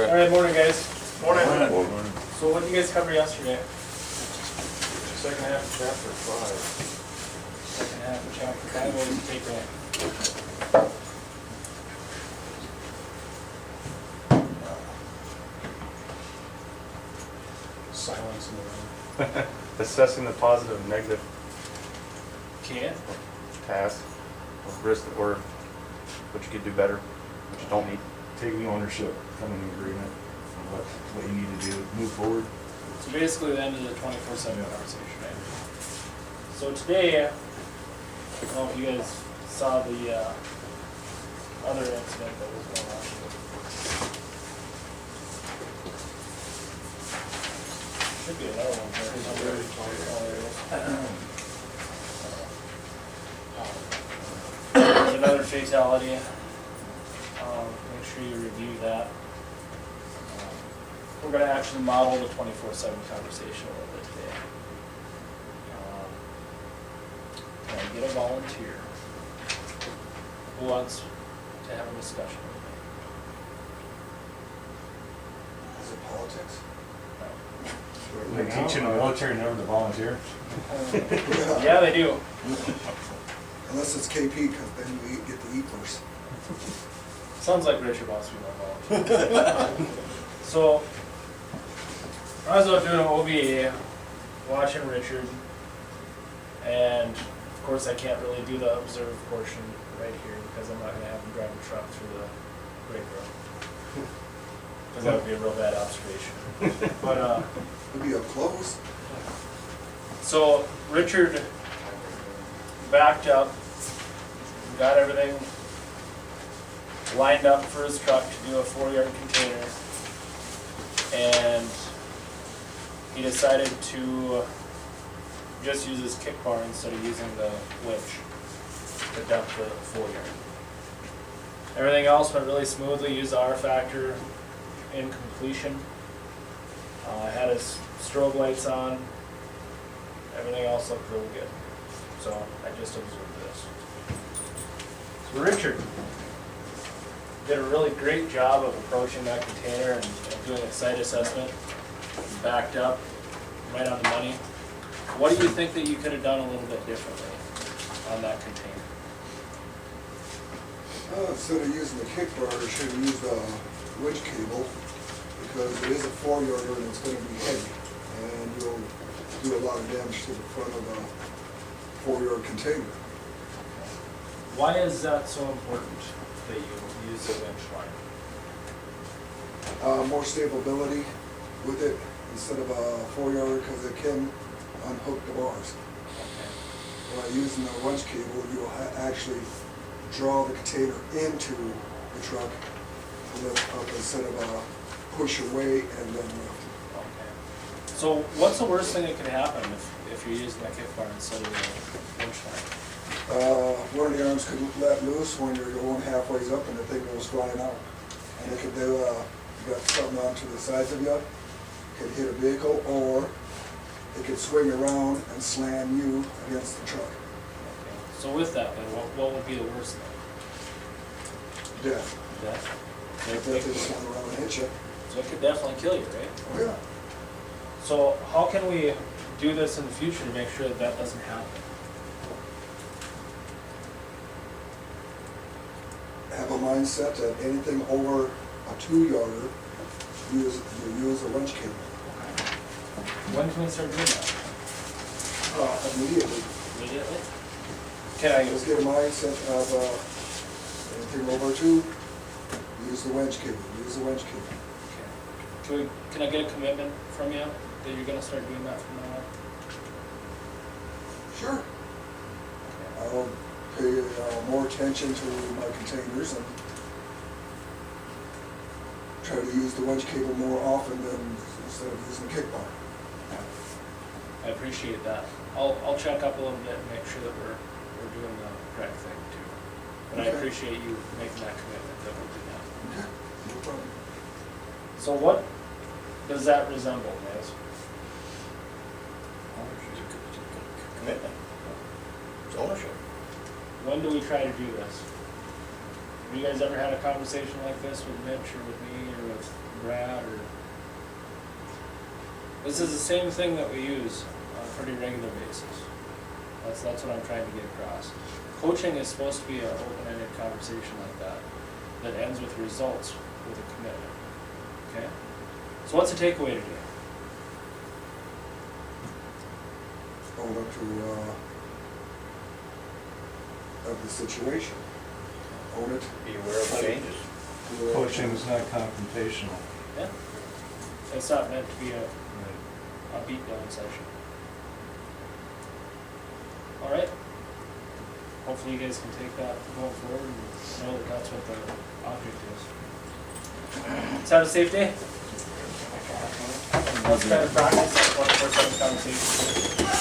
Alright, morning guys. Morning. So what did you guys cover yesterday? Second half of chapter 5. Second half of chapter 5, what did you take away? Silence in the room. Assessing the positive and negative Okay. tasks, or risk, or what you could do better, what you don't need. Taking ownership, coming to agreement on what you need to do, move forward. So basically the end of the 24/7 conversation, right? So today, I don't know if you guys saw the other incident that was going on. Should be another one here. Oh, there it is. There's another fatality. Make sure you review that. We're going to actually model the 24/7 conversation a little bit today. Can I get a volunteer? Who wants to have a discussion with Is it politics? me? They teach in the military never to volunteer. Yeah, they do. Unless it's KP, because then you get to eat first. Sounds like Richard wants to be my volunteer. So, I was out doing an OVA, watching Richard, and of course I can't really do the observe portion right here because I'm not going to have him drive a truck through the break room. Because that would be a real bad observation. But, It'll be up close. so Richard backed up, got everything lined up for his truck to do a 4-yard container, and he decided to just use his kick bar instead of using the winch to dump the 4-yard. Everything else went really smoothly, used the R factor in completion. Had his strobe lights on, everything else looked really good. So I just observed this. So Richard did a really great job of approaching that container and doing a site assessment. Backed up, right on the money. What do you think that you could have done a little bit differently on that container? Instead of using the kick bar, you should have used a winch cable, because it is a 4-yarder and it's going to be heavy. And you'll do a lot of damage to the front of the 4-yard container. Why is that so important that you use the winch line? More stability with it instead of a 4-yarder, because it can unhook the bars. By using the winch cable, you'll actually draw the container into the truck to lift up instead of push away and then lift. Okay. So what's the worst thing that could happen if you're using that kick bar instead of the winch line? One of the arms could let loose when you're going halfway up and the thing goes flying out. And it could do, you got something onto the sides of you, it could hit a vehicle, or it could swing around and slam you against the truck. Okay. So with that then, what would be the worst thing? Death. Death? If they swing around and hit you. So it could definitely kill you, right? Oh yeah. So how can we do this in the future to make sure that that doesn't happen? Have a mindset that anything over a 2-yarder, you use a winch cable. When can we start doing that? Immediately. Immediately? Can I, Just get a mindset of anything over 2, use the winch cable, use the winch cable. can I get a commitment from you that you're gonna start doing that from now on? Sure. I'll pay more attention to my containers and try to use the winch cable more often than instead of using the kick bar. I appreciate that. I'll check up a little bit and make sure that we're doing the correct thing too. But I Okay. appreciate you making that commitment that we'll do that. Okay, no problem. So what does that resemble, guys? Commitment. It's ownership. When do we try to do this? Have you guys ever had a conversation like this with Mitch or with me or with Brad This is the same thing that we use on a pretty regular basis. That's what I'm trying to get across. Coaching is supposed to be an open-ended conversation like that ends with results with a commitment. Okay? So what's the takeaway today? Own up to, of the situation. Own it. Be aware of changes. Coaching is not confrontational. Yeah? It's not meant to be a beat-down session. All right? Hopefully you guys can take that going forward and know that that's what the object is. Let's have a safe day. Let's try to practice 24/7 conversation.